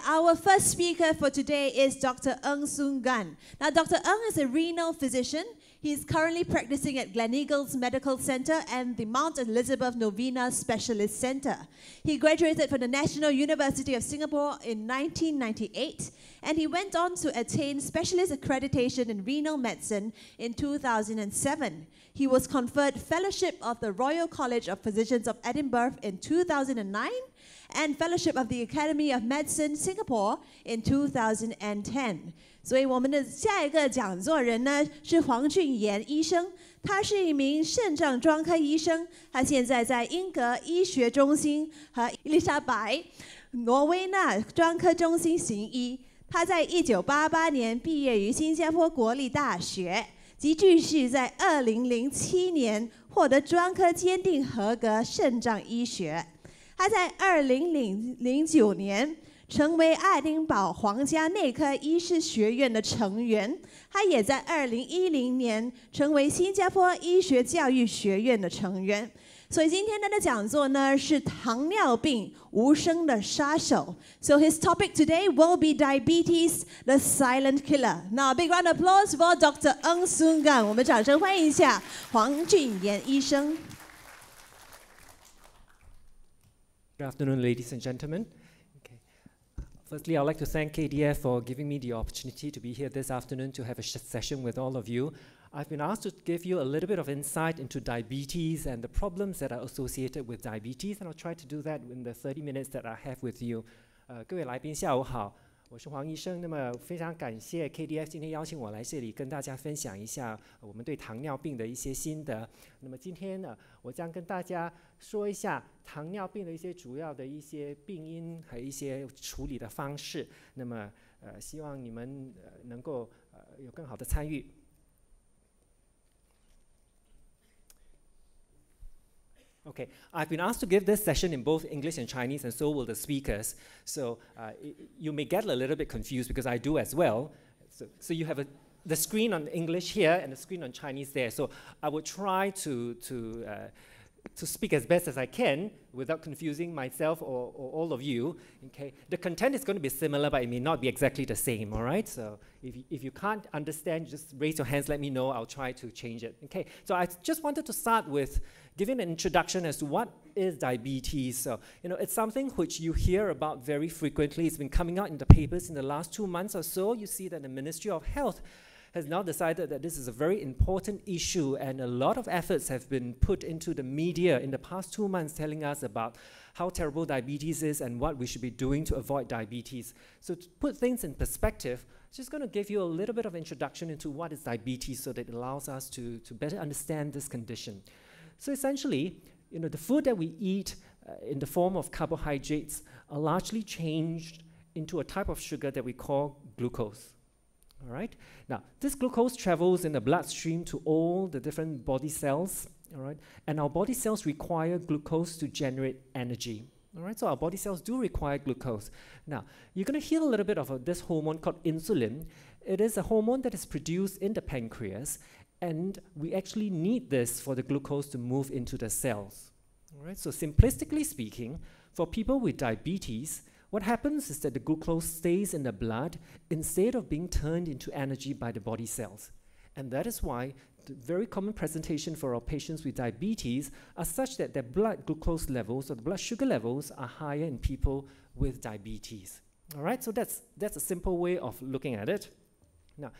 our first speaker for today is Dr. Ng Tsun Gun. Now, Dr. Ng is a renal physician. He is currently practicing at Gleneagles Medical Center and the Mount Elizabeth Novena Specialist Center. He graduated from the National University of Singapore in 1998, and he went on to attain specialist accreditation in renal medicine in 2007. He was conferred Fellowship of the Royal College of Physicians of Edinburgh in 2009 and Fellowship of the Academy of Medicine Singapore in 2010. 所以我们的下一个讲座人呢是黄俊彦医生，他是一名肾脏专科医生，他现在在英格医学中心和伊丽莎白挪威纳专科中心行医。他在1988年毕业于新加坡国立大学，及继续在2007年获得专科鉴定合格肾脏医学。他在2009年成为爱丁堡皇家内科医师学院的成员，他也在2010年成为新加坡医学教育学院的成员。所以今天他的讲座呢是糖尿病无声的杀手。So his topic today will be diabetes, the silent killer. Now, a big round of applause for Dr. Ng Tsun Gun. 我们掌声欢迎一下黄俊彦医生。Good afternoon, ladies and gentlemen. Firstly, I'd like to thank KDF for giving me the opportunity to be here this afternoon to have a session with all of you. I've been asked to give you a little bit of insight into diabetes and the problems that are associated with diabetes, and I'll try to do that in the 30 minutes that I have with you. 各位来宾下午好，我是黄医生。那么非常感谢 KDF 今天邀请我来这里跟大家分享一下我们对糖尿病的一些心得。那么今天呢，我将跟大家说一下糖尿病的一些主要的一些病因和一些处理的方式。那么希望你们能够有更好的参与。Okay, I've been asked to give this session in both English and Chinese, and so will the speakers. So you may get a little bit confused because I do as well. So you have the screen on English here and the screen on Chinese there. So I will try to speak as best as I can without confusing myself or all of you. Okay, the content is going to be similar, but it may not be exactly the same. All right. So if you can't understand, just raise your hands. Let me know. I'll try to change it. Okay. So I just wanted to start with giving an introduction as to what is diabetes. So it's something which you hear about very frequently. It's been coming out in the papers in the last 2 months or so. You see that the Ministry of Health has now decided that this is a very important issue, and a lot of efforts have been put into the media in the past 2 months telling us about how terrible diabetes is and what we should be doing to avoid diabetes. So to put things in perspective, I'm just going to give you a little bit of introduction into what is diabetes so that it allows us to better understand this condition. So essentially, the food that we eat in the form of carbohydrates are largely changed into a type of sugar that we call glucose. All right. Now, this glucose travels in the bloodstream to all the different body cells. All right. And our body cells require glucose to generate energy. All right. So our body cells do require glucose. Now, you're going to hear a little bit of this hormone called insulin. It is a hormone that is produced in the pancreas, and we actually need this for the glucose to move into the cells. All right. So simplistically speaking, for people with diabetes, what happens is that the glucose stays in the blood instead of being turned into energy by the body cells. And that is why the very common presentation for our patients with diabetes are such that their blood glucose levels or the blood sugar levels are higher in people with diabetes. All right, so that's a simple way of looking at it. Now,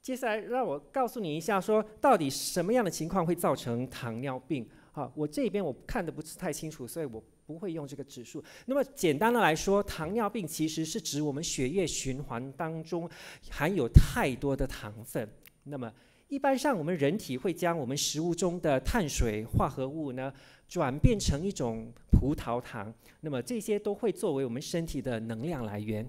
接下来让我告诉你一下，说到底什么样的情况会造成糖尿病？好，我这边我看的不是太清楚，所以我不会用这个指数。那么简单的来说，糖尿病其实是指我们血液循环当中含有太多的糖分。那么一般上我们人体会将我们食物中的碳水化合物呢转变成一种葡萄糖，那么这些都会作为我们身体的能量来源。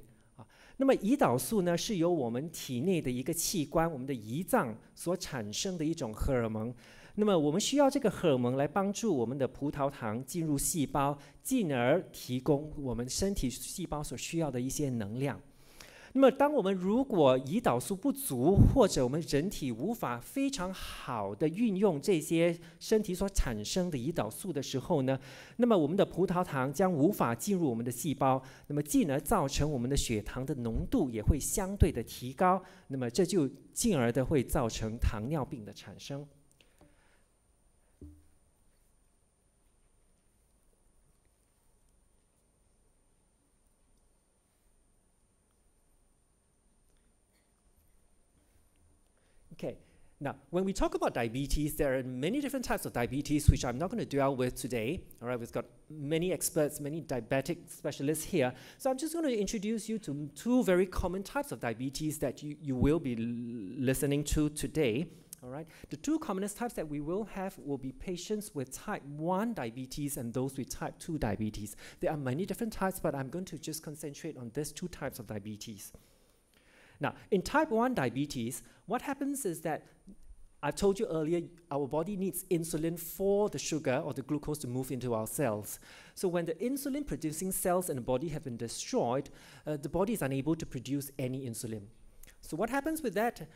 那么胰岛素呢是由我们体内的一个器官，我们的胰脏所产生的一种荷尔蒙。那么我们需要这个荷尔蒙来帮助我们的葡萄糖进入细胞，进而提供我们身体细胞所需要的一些能量。那么，当我们如果胰岛素不足，或者我们人体无法非常好的运用这些身体所产生的胰岛素的时候呢，那么我们的葡萄糖将无法进入我们的细胞，那么进而造成我们的血糖的浓度也会相对的提高，那么这就进而的会造成糖尿病的产生。Okay, now when we talk about diabetes, there are many different types of diabetes, which I'm not going to dwell with today. All right, we've got many experts, many diabetic specialists here. So I'm just going to introduce you to two very common types of diabetes that you will be listening to today. All right, the two commonest types that we will have will be patients with type 1 diabetes and those with type 2 diabetes. There are many different types, but I'm going to just concentrate on these two types of diabetes. Now, in type 1 diabetes, what happens is that, I've told you earlier, our body needs insulin for the sugar or the glucose to move into our cells. So when the insulin-producing cells in the body have been destroyed, the body is unable to produce any insulin. So what happens with that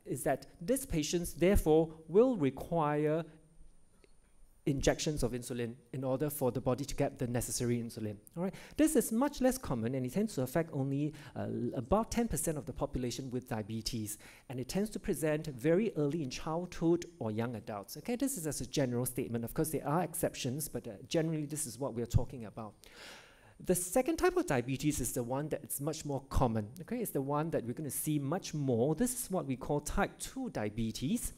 is that these patients, therefore, will require injections of insulin in order for the body to get the necessary insulin. All right? This is much less common, and it tends to affect only about 10% of the population with diabetes, and it tends to present very early in childhood or young adults. Okay, this is as a general statement. Of course, there are exceptions, but generally this is what we're talking about. The second type of diabetes is the one that's much more common. Okay, it's the one that we're going to see much more. This is what we call type 2 diabetes.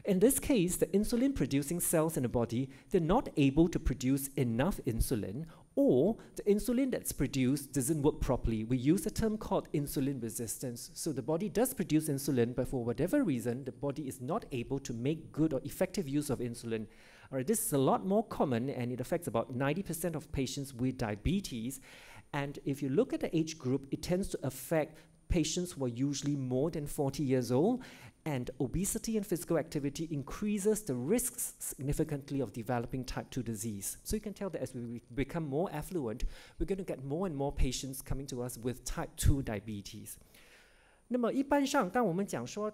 In this case, the insulin-producing cells in the body, they're not able to produce enough insulin, or the insulin that's produced doesn't work properly. We use a term called insulin resistance. So the body does produce insulin, but for whatever reason, the body is not able to make good or effective use of insulin. All right, this is a lot more common, and it affects about 90% of patients with diabetes. And if you look at the age group, it tends to affect patients who are usually more than 40 years old, and obesity and physical activity increases the risks significantly of developing type 2 disease. So you can tell that as we become more affluent, we're going to get more and more patients coming to us with type 2 diabetes. 那么一般上，当我们讲说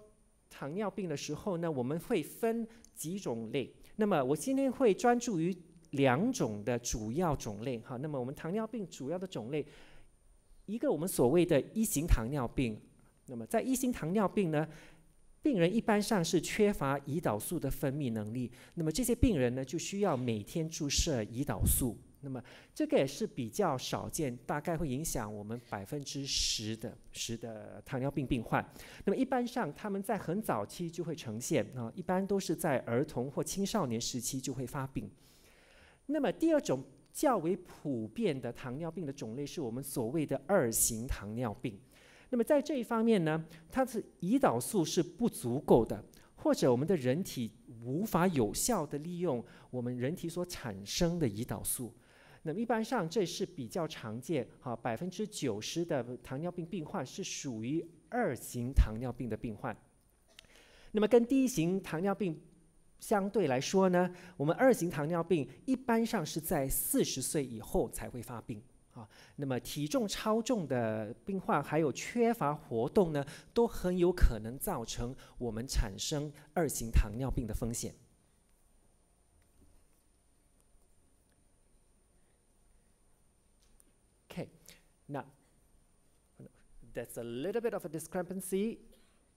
糖尿病的时候呢，我们会分几种类。那么我今天会专注于两种的主要种类。好，那么我们糖尿病主要的种类，一个我们所谓的一型糖尿病。那么在一型糖尿病呢，病人一般上是缺乏胰岛素的分泌能力，那么这些病人呢就需要每天注射胰岛素，那么这个也是比较少见，大概会影响我们10%的糖尿病病患。那么一般上他们在很早期就会呈现一般都是在儿童或青少年时期就会发病。那么第二种较为普遍的糖尿病的种类是我们所谓的2型糖尿病。那么在这一方面呢，它是胰岛素是不足够的，或者我们的人体无法有效的利用我们人体所产生的胰岛素。那么一般上这是比较常见，90%的糖尿病病患是属于2型糖尿病的病患。那么跟第1型糖尿病相对来说呢，我们2型糖尿病一般上是在40岁以后才会发病。那么体重超重的病患还有缺乏活动呢，都很有可能造成我们产生2型糖尿病的风险。Okay, now there's a little bit of a discrepancy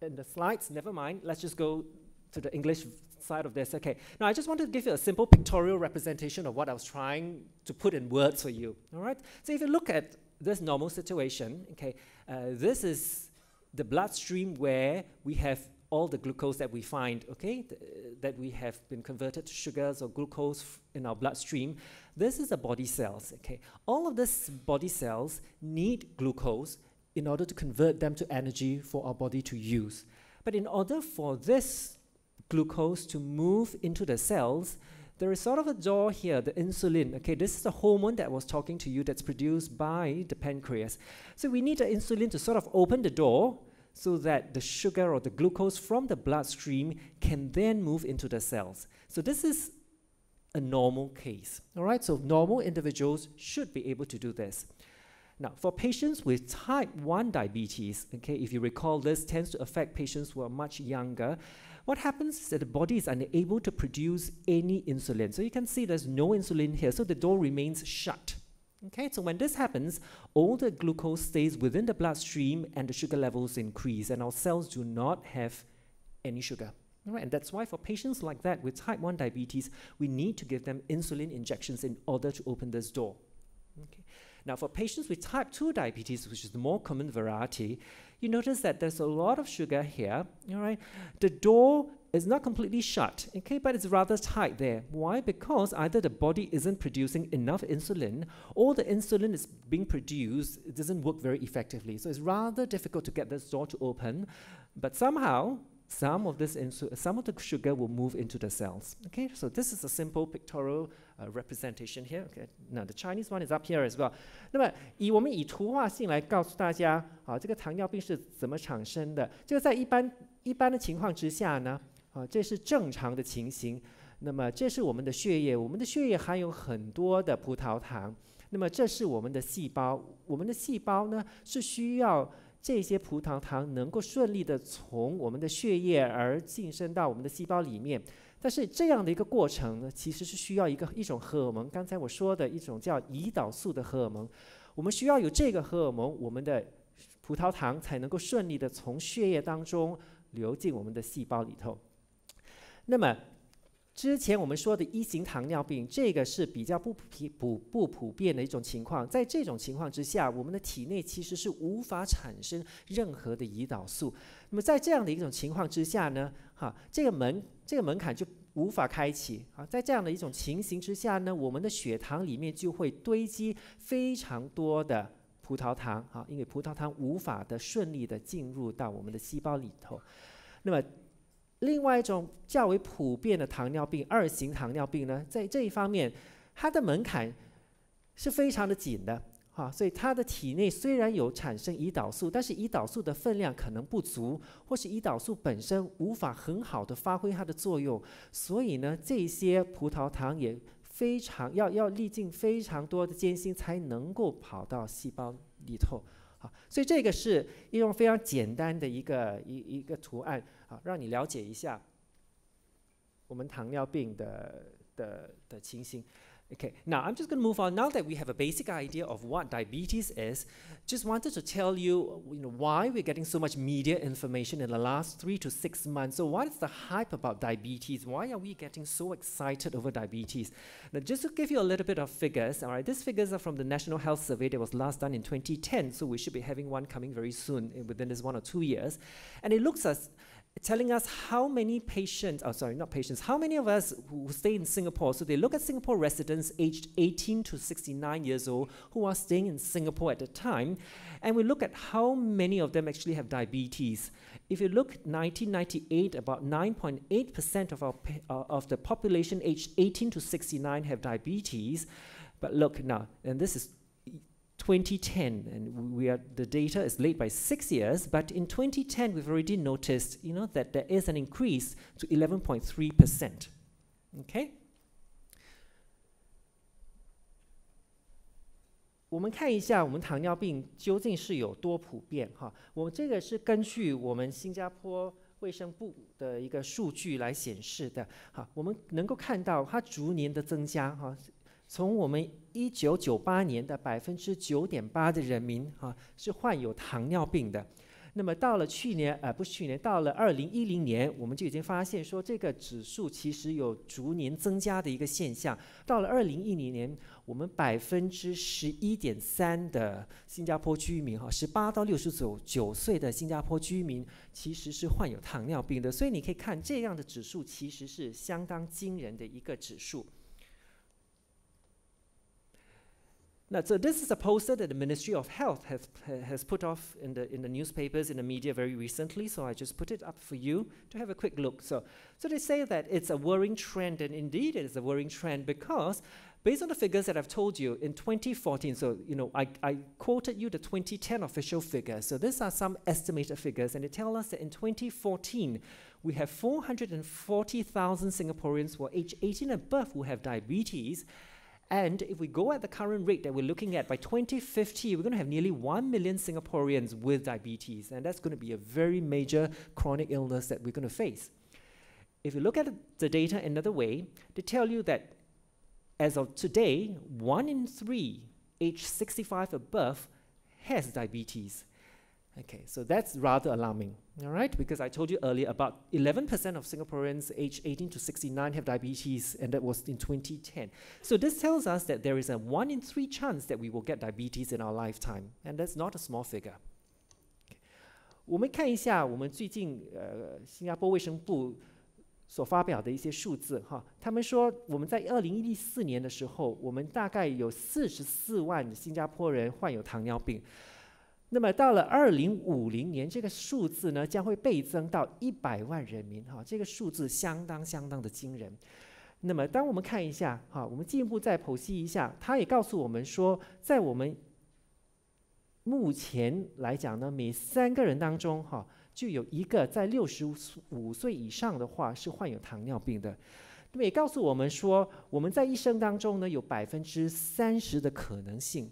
in the slides. Never mind. Let's just go to the English side of this. Okay, now I just want to give you a simple pictorial representation of what I was trying to put in words for you. All right, so if you look at this normal situation, okay, this is the bloodstream where we have all the glucose that we find, okay, that we have been converted to sugars or glucose in our bloodstream. This is the body cells, okay. All of these body cells need glucose in order to convert them to energy for our body to use. But in order for this glucose to move into the cells, there is sort of a door here, the insulin. Okay, this is the hormone that I was talking to you that's produced by the pancreas. So we need the insulin to sort of open the door so that the sugar or the glucose from the bloodstream can then move into the cells. So this is a normal case. All right, so normal individuals should be able to do this. Now, for patients with type 1 diabetes, okay, if you recall, this tends to affect patients who are much younger. What happens is that the body is unable to produce any insulin. So you can see there's no insulin here, so the door remains shut. Okay, so when this happens, all the glucose stays within the bloodstream and the sugar levels increase, and our cells do not have any sugar. All right, and that's why for patients like that with type 1 diabetes, we need to give them insulin injections in order to open this door. Okay. Now, for patients with type 2 diabetes, which is the more common variety, you notice that there's a lot of sugar here. All right, the door is not completely shut, okay, but it's rather tight there. Why? Because either the body isn't producing enough insulin, or the insulin is being produced, it doesn't work very effectively. So it's rather difficult to get this door to open, but somehow some of the sugar will move into the cells. Okay, so this is a simple pictorial representation here. Okay, now the Chinese one is up here as well. 那么我们以图画性来告诉大家，这个糖尿病是怎么产生的？这个在一般的情况之下呢，这是正常的情形。那么这是我们的血液，我们的血液含有很多的葡萄糖。那么这是我们的细胞，我们的细胞呢是需要这些葡萄糖能够顺利的从我们的血液而晋升到我们的细胞里面。但是这样的一个过程呢，其实是需要一种荷尔蒙，刚才我说的一种叫胰岛素的荷尔蒙。我们需要有这个荷尔蒙，我们的葡萄糖才能够顺利的从血液当中流进我们的细胞里头。那么之前我们说的1型糖尿病，这个是比较不普遍的一种情况。在这种情况之下，我们的体内其实是无法产生任何的胰岛素。那么在这样的一种情况之下呢，这个门槛就无法开启。在这样的一种情形之下呢，我们的血糖里面就会堆积非常多的葡萄糖，因为葡萄糖无法的顺利的进入到我们的细胞里头。那么另外一种较为普遍的糖尿病，2型糖尿病呢，在这一方面，它的门槛是非常的紧的，所以它的体内虽然有产生胰岛素，但是胰岛素的分量可能不足，或是胰岛素本身无法很好的发挥它的作用，所以呢，这些葡萄糖也非常要历尽非常多的艰辛才能够跑到细胞里头。所以这个是一种非常简单的一个图案，让你了解一下我们糖尿病的情形。Okay, now I'm just going to move on. Now that we have a basic idea of what diabetes is, just wanted to tell you, why we're getting so much media information in the last 3 to 6 months. So what is the hype about diabetes? Why are we getting so excited over diabetes? Now, just to give you a little bit of figures, all right, these figures are from the National Health Survey that was last done in 2010, so we should be having one coming very soon within this 1 or 2 years. And it looks as telling us how many patients, how many of us who stay in Singapore. So they look at Singapore residents aged 18 to 69 years old who are staying in Singapore at the time, and we look at how many of them actually have diabetes. If you look at 1998, about 9.8% of the population aged 18 to 69 have diabetes. But look now, and this is 2010, and the data is late by 6 years, but in 2010 we've already noticed, that there is an increase to 11.3%. Okay? 我们看一下我们糖尿病究竟是有多普遍哈。我这个是根据我们新加坡卫生部的一个数据来显示的。好，我们能够看到它逐年的增加哈。从我们1998年的9.8%的人民是患有糖尿病的，那么到了到了2010年，我们就已经发现说这个指数其实有逐年增加的一个现象。到了2010年，我们11.3%的新加坡居民18到69岁的新加坡居民其实是患有糖尿病的，所以你可以看这样的指数其实是相当惊人的一个指数。Now, so this is a poster that the Ministry of Health has put off in the newspapers, in the media very recently, so I just put it up for you to have a quick look. So they say that it's a worrying trend, and indeed it is a worrying trend because based on the figures that I've told you, in 2014, so I quoted you the 2010 official figures, so these are some estimated figures, and they tell us that in 2014, we have 440,000 Singaporeans who are age 18 and above who have diabetes. And if we go at the current rate that we're looking at, by 2050, we're going to have nearly 1 million Singaporeans with diabetes. And that's going to be a very major chronic illness that we're going to face. If you look at the data another way, they tell you that as of today, 1 in 3 age 65 above has diabetes. Okay, so that's rather alarming, all right? Because I told you earlier about 11% of Singaporeans aged 18 to 69 have diabetes, and that was in 2010. So this tells us that there is a 1 in 3 chance that we will get diabetes in our lifetime, and that's not a small figure. 我们看一下我们最近新加坡卫生部所发表的一些数字哈，他们说我们在2014年的时候，我们大概有44万新加坡人患有糖尿病。那么到了2050年，这个数字呢将会倍增到100万人民哈，这个数字相当的惊人。那么当我们看一下哈，我们进一步再剖析一下，他也告诉我们说，在我们目前来讲呢，每3个人当中哈，就有1个在65岁以上的话是患有糖尿病的。那么也告诉我们说，我们在一生当中呢，有30%的可能性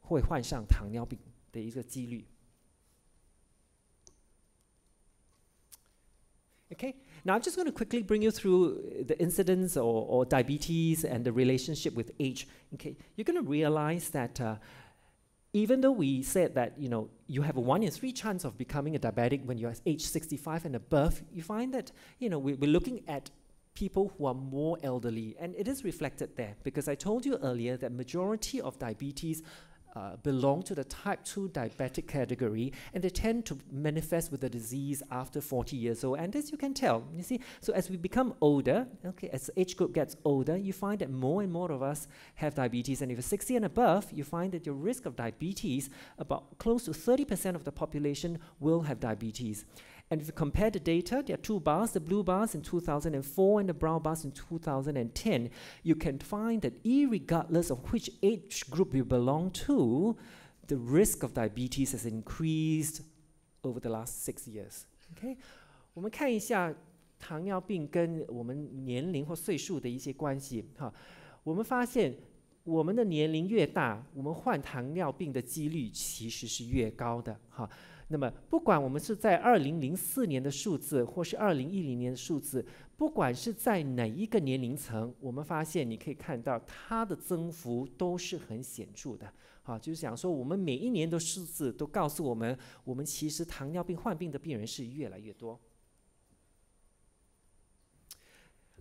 会患上糖尿病的一个几率。Okay, now I'm just going to quickly bring you through the incidence or diabetes and the relationship with age. Okay, you're going to realize that even though we said that you have a 1 in 3 chance of becoming a diabetic when you're age 65 and above, you find that we're looking at people who are more elderly, and it is reflected there because I told you earlier that majority of diabetes belong to the type 2 diabetic category, and they tend to manifest with the disease after 40 years old. And this you can tell, you see. So as we become older, okay, as the age group gets older, you find that more and more of us have diabetes. And if you're 60 and above, you find that your risk of diabetes, about close to 30% of the population will have diabetes. And if you compare the data, there are 2 bars, the blue bars in 2004 and the brown bars in 2010. You can find that irregardless of which age group you belong to, the risk of diabetes has increased over the last 6 years. Okay? 我们看一下糖尿病跟我们年龄或岁数的一些关系。我们发现我们的年龄越大，我们患糖尿病的几率其实是越高的。那么不管我们是在2004年的数字或是2010年的数字，不管是在哪一个年龄层，我们发现你可以看到它的增幅都是很显著的。就是想说我们每一年的数字都告诉我们，我们其实糖尿病患病的病人是越来越多。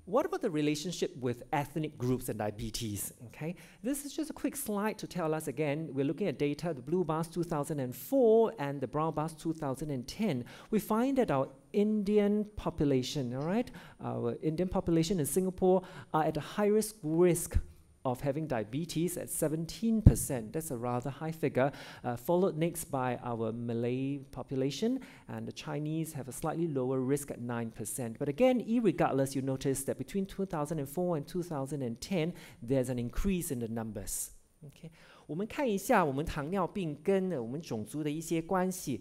What about the relationship with ethnic groups and diabetes? Okay, this is just a quick slide to tell us again. We're looking at data, the blue bars 2004 and the brown bars 2010. We find that our Indian population, all right, our Indian population in Singapore are at a high risk of having diabetes at 17%. That's a rather high figure, followed next by our Malay population, and the Chinese have a slightly lower risk at 9%. But again, irregardless, you notice that between 2004 and 2010, there's an increase in the numbers. Okay. 我们看一下我们糖尿病跟我们种族的一些关系。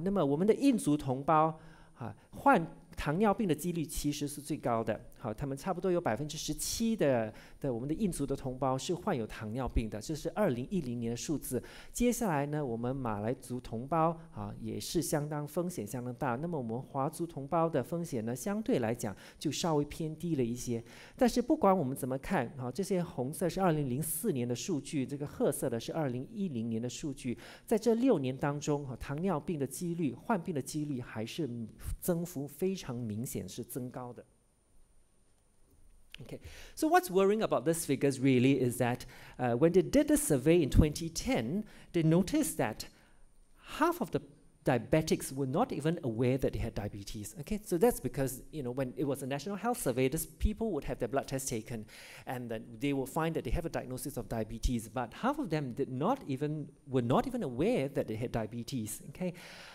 那么我们的印族同胞患糖尿病的几率其实是最高的。他们差不多有17%的我们的印族的同胞是患有糖尿病的，这是2010年的数字。接下来呢，我们马来族同胞也是风险相当大。那么我们华族同胞的风险呢，相对来讲就稍微偏低了一些。但是不管我们怎么看，这些红色是2004年的数据，这个褐色的是2010年的数据。在这6年当中，糖尿病的几率、患病的几率还是增幅非常明显，是增高的。Okay, so what's worrying about these figures really is that when they did the survey in 2010, they noticed that half of the diabetics were not even aware that they had diabetes. Okay, so that's because when it was a national health survey, these people would have their blood test taken, and then they will find that they have a diagnosis of diabetes. But half of them were not even aware that they had diabetes. Okay,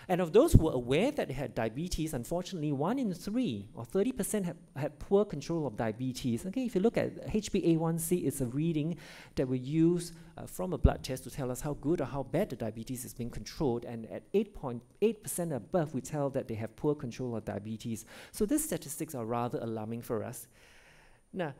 and of those who were aware that they had diabetes, unfortunately, 1 in 3 or 30% had poor control of diabetes. Okay, if you look at HbA1c, it's a reading that we use from a blood test to tell us how good or how bad the diabetes is being controlled, and at 8.8% above, we tell that they have poor control of diabetes. So these statistics are rather alarming for us. Now,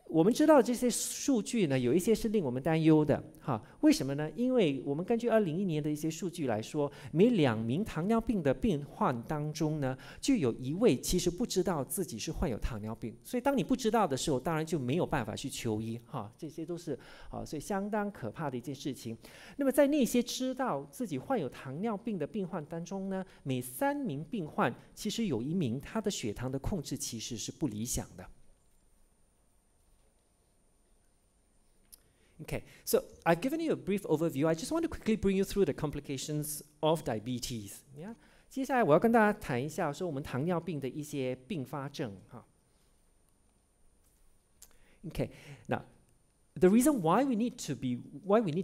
我们知道这些数据呢，有一些是令我们担忧的，哈，为什么呢？因为我们根据2011年的一些数据来说，每2名糖尿病的病患当中呢，就有1位其实不知道自己是患有糖尿病。所以当你不知道的时候，当然就没有办法去求医，哈，这些都是所以相当可怕的一件事情。那么在那些知道自己患有糖尿病的病患当中呢，每3名病患其实有1名他的血糖的控制其实是不理想的。Okay, so I've given you a brief overview. I just want to quickly bring you through the complications of diabetes. Yeah? 接下来我要跟大家谈一下说我们糖尿病的一些并发症。Okay, now the reason why we need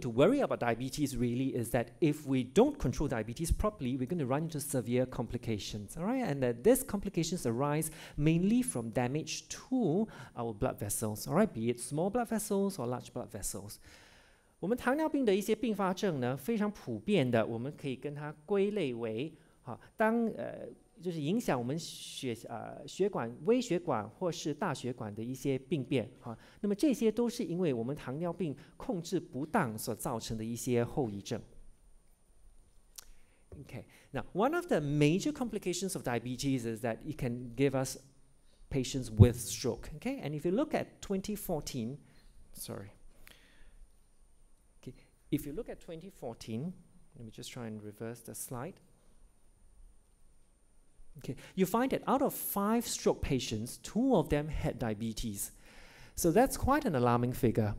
to worry about diabetes really is that if we don't control diabetes properly, we're going to run into severe complications, all right? And that these complications arise mainly from damage to our blood vessels, all right? Be it small blood vessels or large blood vessels. 我们糖尿病的一些并发症呢，非常普遍的，我们可以跟它归类为，就是影响我们血管、微血管或是大血管的一些病变，那么这些都是因为我们糖尿病控制不当所造成的一些后遗症。Okay, now one of the major complications of diabetes is that it can give us patients with stroke. Okay, and if you look at 2014, if you look at 2014, let me just try and reverse the slide. Okay, you find that out of 5 stroke patients, 2 of them had diabetes. So that's quite an alarming figure.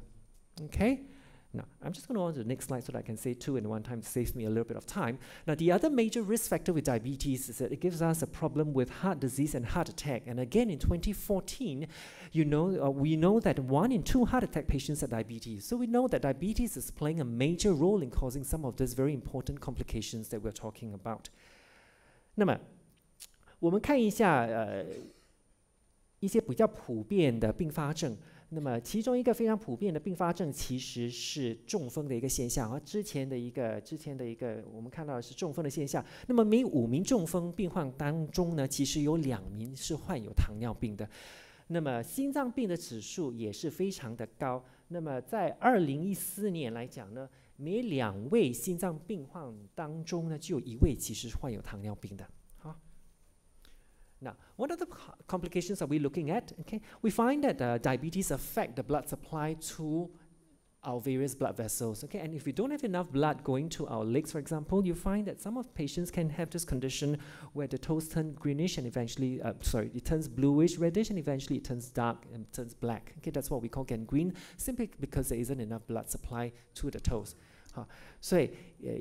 Okay, now I'm just going to go on to the next slide so that I can say 2 in one time. It saves me a little bit of time. Now the other major risk factor with diabetes is that it gives us a problem with heart disease and heart attack. And again, in 2014, we know that 1 in 2 heart attack patients have diabetes. So we know that diabetes is playing a major role in causing some of these very important complications that we're talking about. 那么我们看一下一些比较普遍的并发症。那么其中一个非常普遍的并发症其实是中风的一个现象，而之前的一个我们看到的是中风的现象。那么每5名中风病患当中呢，其实有2名是患有糖尿病的。那么心脏病的指数也是非常的高。那么在2014年来讲呢，每2位心脏病患当中呢，就有1位其实是患有糖尿病的。Now, what are the complications are we looking at? Okay, we find that diabetes affect the blood supply to our various blood vessels. Okay, and if we don't have enough blood going to our legs, for example, you find that some of patients can have this condition where the toes turn greenish and eventually, it turns bluish, reddish, and eventually it turns dark and turns black. Okay, that's what we call gangrene, simply because there isn't enough blood supply to the toes. 所以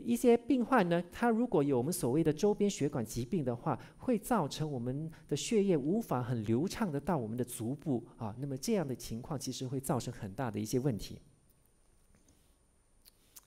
一些病患呢，他如果有我们所谓的周边血管疾病的话，会造成我们的血液无法很流畅的到我们的足部那么这样的情况其实会造成很大的一些问题。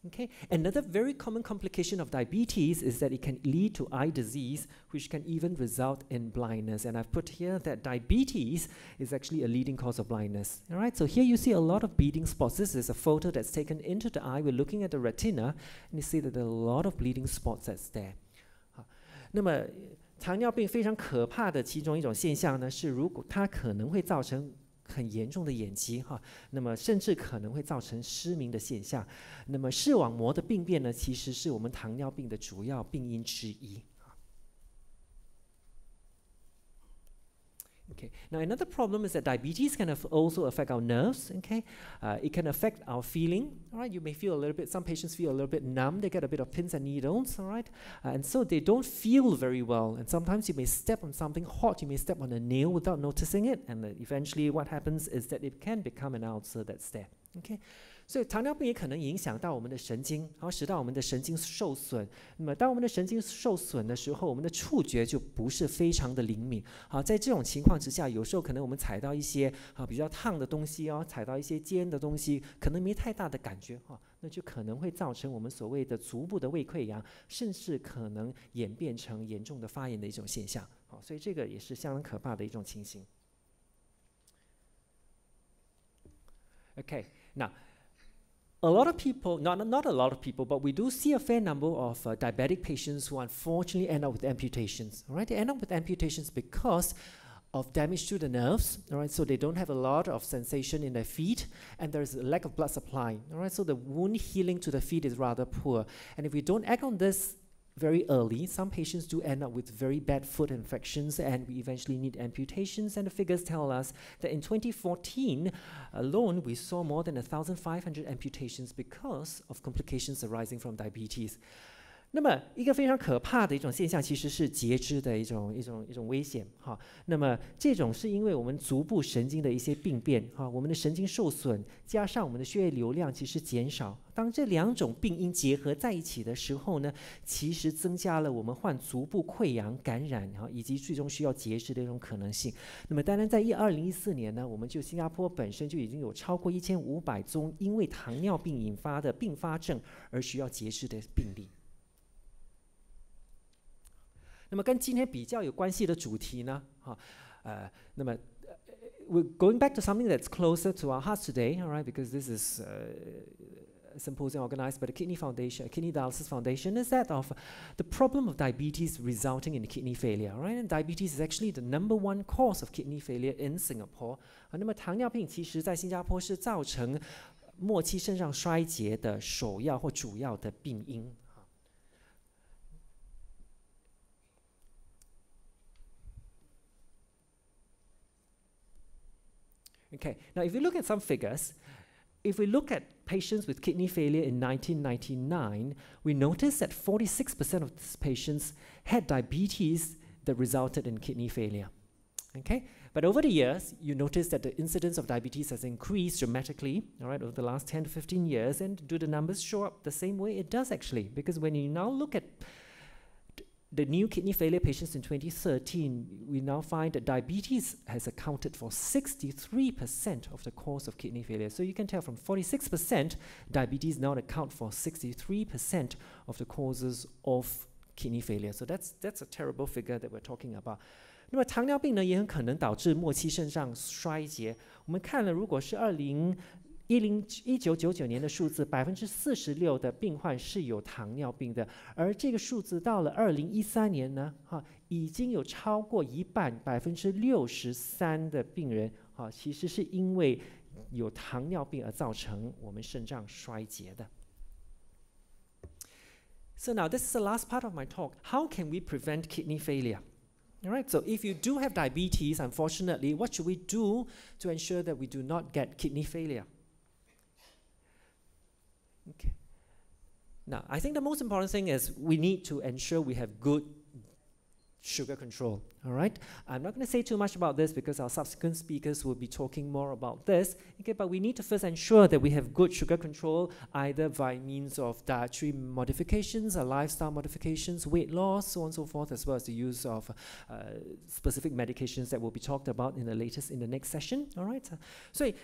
Okay, another very common complication of diabetes is that it can lead to eye disease, which can even result in blindness. And I've put here that diabetes is actually a leading cause of blindness. All right, so here you see a lot of bleeding spots. This is a photo that's taken into the eye. We're looking at the retina, and you see that there are a lot of bleeding spots that's there. 那么糖尿病非常可怕的其中一种现象呢，是如果它可能会造成很严重的眼疾那么甚至可能会造成失明的现象。那么视网膜的病变呢，其实是我们糖尿病的主要病因之一。Okay. Now another problem is that diabetes can also affect our nerves. Okay, it can affect our feeling. All right, you may feel a little bit. Some patients feel a little bit numb. They get a bit of pins and needles. All right, and so they don't feel very well. And sometimes you may step on something hot. You may step on a nail without noticing it, and eventually what happens is that it can become an ulcer that's there. Okay. 所以糖尿病也可能影响到我们的神经，然后使到我们的神经受损。那么当我们的神经受损的时候，我们的触觉就不是非常的灵敏。在这种情况之下，有时候可能我们踩到一些比较烫的东西踩到一些尖的东西，可能没太大的感觉那就可能会造成我们所谓的足部的胃溃疡，甚至可能演变成严重的发炎的一种现象。所以这个也是相当可怕的一种情形。Okay, now. A lot of people, not a lot of people, but we do see a fair number of diabetic patients who unfortunately end up with amputations. Right? They end up with amputations because of damage to the nerves, all right, so they don't have a lot of sensation in their feet, and there's a lack of blood supply, all right, so the wound healing to the feet is rather poor. And if we don't act on this very early, some patients do end up with very bad foot infections, and we eventually need amputations. And the figures tell us that in 2014 alone, we saw more than 1,500 amputations because of complications arising from diabetes. 那么一个非常可怕的一种现象，其实是截肢的一种危险哈。那么这种是因为我们足部神经的一些病变哈，我们的神经受损，加上我们的血液流量其实减少。当这两种病因结合在一起的时候呢，其实增加了我们患足部溃疡感染哈，以及最终需要截肢的一种可能性。那么当然，在2014年呢，我们就新加坡本身就已经有超过1500宗因为糖尿病引发的并发症而需要截肢的病例。那么跟今天比较有关系的主题呢，那么we're going back to something that's closer to our hearts today, all right? Because this is a symposium organized by the Kidney Foundation, Kidney Dialysis Foundation, is that of the problem of diabetes resulting in kidney failure, all right? And diabetes is actually the #1 cause of kidney failure in Singapore. 那么糖尿病其实在新加坡是造成末期肾脏衰竭的首要或主要的病因。Okay, now if you look at some figures, if we look at patients with kidney failure in 1999, we notice that 46% of these patients had diabetes that resulted in kidney failure. Okay, but over the years, you notice that the incidence of diabetes has increased dramatically, all right, over the last 10 to 15 years. And do the numbers show up the same way? It does actually, because when you now look at the new kidney failure patients in 2013, we now find that diabetes has accounted for 63% of the cause of kidney failure. So you can tell from 46%, diabetes now account for 63% of the causes of kidney failure. So that's a terrible figure that we're talking about. 那么糖尿病呢，也很可能导致末期肾脏衰竭。我们看了，如果是1999年的数字，46%的病患是有糖尿病的，而这个数字到了2013年呢，已经有超过一半，63%的病人，其实是因为有糖尿病而造成我们肾脏衰竭的。So now this is the last part of my talk. How can we prevent kidney failure? All right, so if you do have diabetes, unfortunately, what should we do to ensure that we do not get kidney failure? Okay. Now, I think the most important thing is we need to ensure we have good sugar control, all right? I'm not going to say too much about this because our subsequent speakers will be talking more about this, okay? But we need to first ensure that we have good sugar control, either by means of dietary modifications, or lifestyle modifications, weight loss, so on and so forth, as well as the use of specific medications that will be talked about in the next session, all right? 所以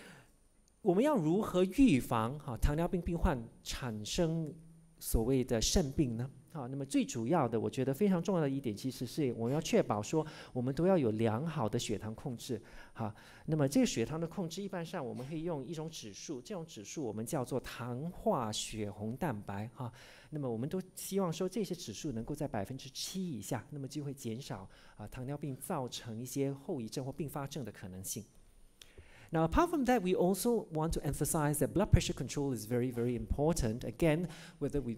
我们要如何预防糖尿病病患产生所谓的肾病呢？那么最主要的，我觉得非常重要的一点，其实是我们要确保说，我们都要有良好的血糖控制。那么这个血糖的控制，一般上我们会用一种指数，这种指数我们叫做糖化血红蛋白。那么我们都希望说，这些指数能够在7%以下，那么就会减少糖尿病造成一些后遗症或并发症的可能性。Now, apart from that, we also want to emphasize that blood pressure control is very, very important. Again, whether we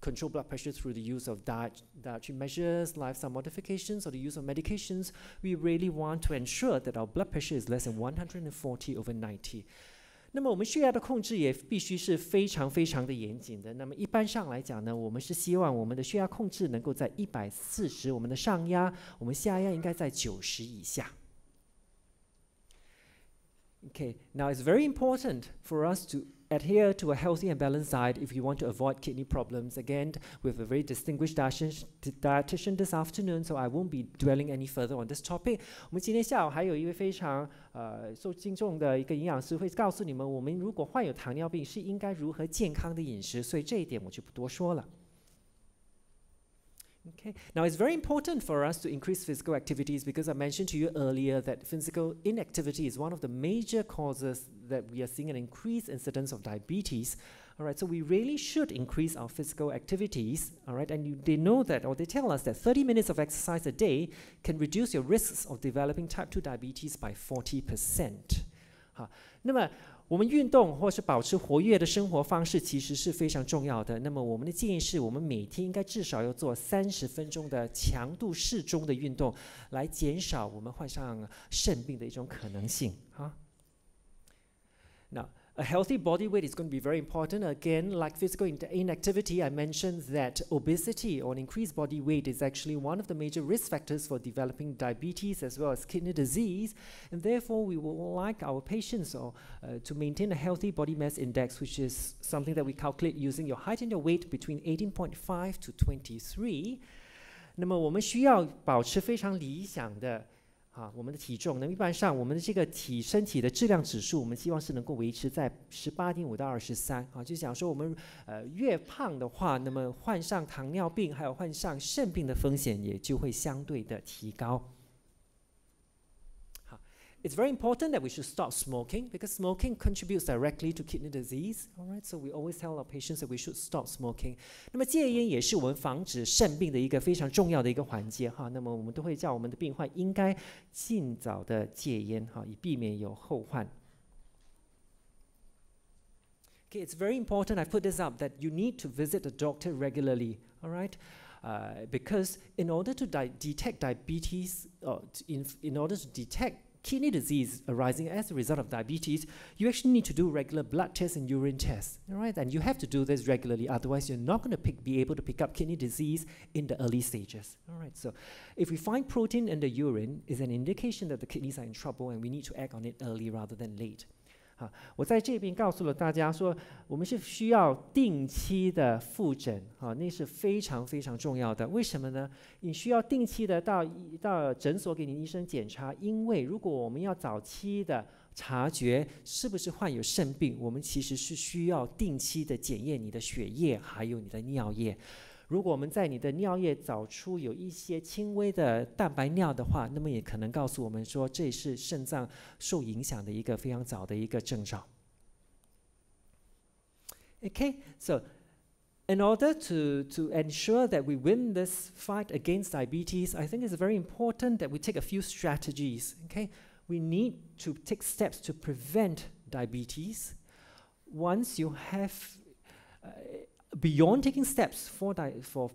control blood pressure through the use of dietary measures, lifestyle modifications, or the use of medications, we really want to ensure that our blood pressure is less than 140/90. 那么我们血压的控制也必须是非常非常的严谨的。那么一般上来讲呢，我们是希望我们的血压控制能够在140，我们的上压，我们下压应该在90以下。Okay, now it's very important for us to adhere to a healthy and balanced diet if you want to avoid kidney problems. Again, we have a very distinguished dietitian this afternoon, so I won't be dwelling any further on this topic. 我们今天下午还有一位非常受敬重的一个营养师会告诉你们，我们如果患有糖尿病是应该如何健康的饮食，所以这一点我就不多说了。Okay. Now, it's very important for us to increase physical activities because I mentioned to you earlier that physical inactivity is one of the major causes that we are seeing an increased incidence of diabetes All right, so we really should increase our physical activities. All right, and they know that, or they tell us that 30 minutes of exercise a day can reduce your risks of developing type 2 diabetes by 40%。好，那么我们运动或是保持活跃的生活方式其实是非常重要的。那么我们的建议是我们每天应该至少要做30分钟的强度适中的运动，来减少我们患上肾病的一种可能性。Now, a healthy body weight is going to be very important. Again, like physical inactivity, I mentioned that obesity or an increased body weight is actually one of the major risk factors for developing diabetes as well as kidney disease. And therefore, we would like our patients to maintain a healthy body mass index, which is something that we calculate using your height and your weight between 18.5 to 23. 那么我们需要保持非常理想的我们的体重呢，一般上我们的这个身体的质量指数，我们希望是能够维持在18.5到23。就讲说我们越胖的话，那么患上糖尿病还有患上肾病的风险也就会相对的提高。It's very important that we should stop smoking because smoking contributes directly to kidney disease. All right, so we always tell our patients that we should stop smoking. 那么戒烟也是我们防止肾病的一个非常重要的一个环节哈。那么我们都会叫我们的病患应该尽早的戒烟哈，以避免有后患。Okay, it's very important. I put this up that you need to visit the doctor regularly. All right. Because in order to detect diabetes, in order to detect kidney disease arising as a result of diabetes, you actually need to do regular blood tests and urine tests, all right? And you have to do this regularly, otherwise you're not going to be able to pick up kidney disease in the early stages, all right? So if we find protein in the urine, it's an indication that the kidneys are in trouble and we need to act on it early rather than late. 我在这边告诉了大家说，我们是需要定期的复诊，那是非常非常重要的。为什么呢？你需要定期的到诊所给你医生检查，因为如果我们要早期的察觉是不是患有肾病，我们其实是需要定期的检验你的血液还有你的尿液。如果我们在你的尿液找出有一些轻微的蛋白尿的话，那么也可能告诉我们说这是肾脏受影响的一个非常早的一个征兆。Okay, so in order to ensure that we win this fight against diabetes, I think it's very important that we take a few strategies. Okay, we need to take steps to prevent diabetes. Once you have beyond taking steps for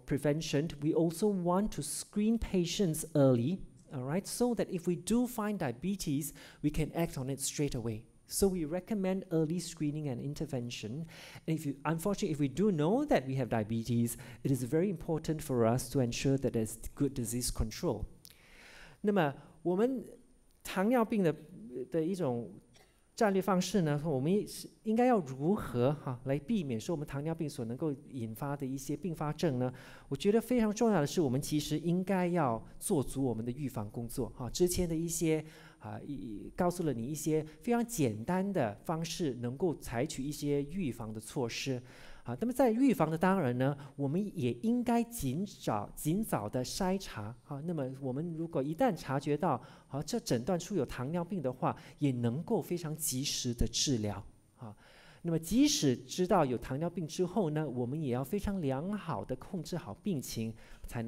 prevention, we also want to screen patients early, all right, so that if we do find diabetes, we can act on it straight away. So we recommend early screening and intervention. And unfortunately, if we do know that we have diabetes, it is very important for us to ensure that there's good disease control. 那么我们糖尿病的一种战略方式呢，我们应该要如何来避免说我们糖尿病所能够引发的一些并发症呢？我觉得非常重要的是，我们其实应该要做足我们的预防工作之前的一些告诉了你一些非常简单的方式，能够采取一些预防的措施。那么在预防的当然呢，我们也应该尽早的筛查那么我们如果一旦察觉到这诊断出有糖尿病的话，也能够非常及时的治疗那么即使知道有糖尿病之后呢，我们也要非常良好的控制好病情，才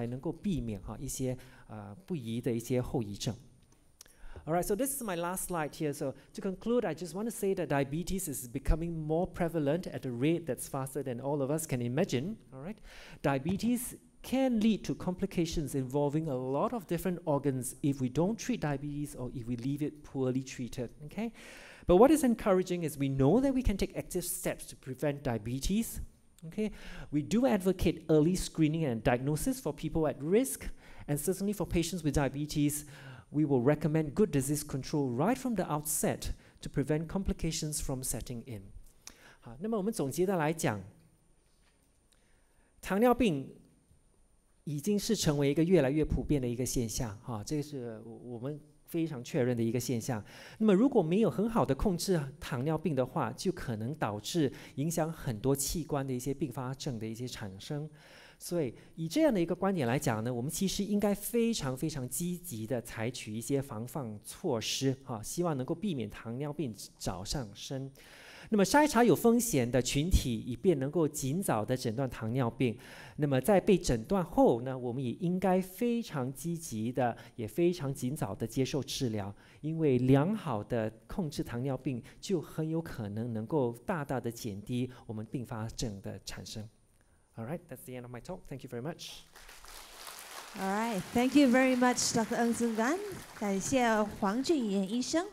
能够避免一些不宜的一些后遗症。All right, so this is my last slide here. So to conclude, I just want to say that diabetes is becoming more prevalent at a rate that's faster than all of us can imagine. All right, diabetes can lead to complications involving a lot of different organs if we don't treat diabetes or if we leave it poorly treated. Okay, but what is encouraging is we know that we can take active steps to prevent diabetes. Okay, we do advocate early screening and diagnosis for people at risk, and certainly for patients with diabetes, we will recommend good disease control right from the outset to prevent complications from setting in. 好，那么我们总结的来讲，糖尿病已经是成为一个越来越普遍的一个现象这个是我们非常确认的一个现象。那么如果没有很好的控制糖尿病的话，就可能导致影响很多器官的一些并发症的一些产生。所以以这样的一个观点来讲呢，我们其实应该非常非常积极的采取一些防范措施希望能够避免糖尿病早上升。那么筛查有风险的群体，以便能够尽早的诊断糖尿病。那么在被诊断后呢，我们也应该非常积极的，也非常尽早的接受治疗，因为良好的控制糖尿病就很有可能能够大大的减低我们并发症的产生。All right, that's the end of my talk. Thank you very much. All right, thank you very much, Dr. Ng Tsun Gun. 感谢黄俊彦医生。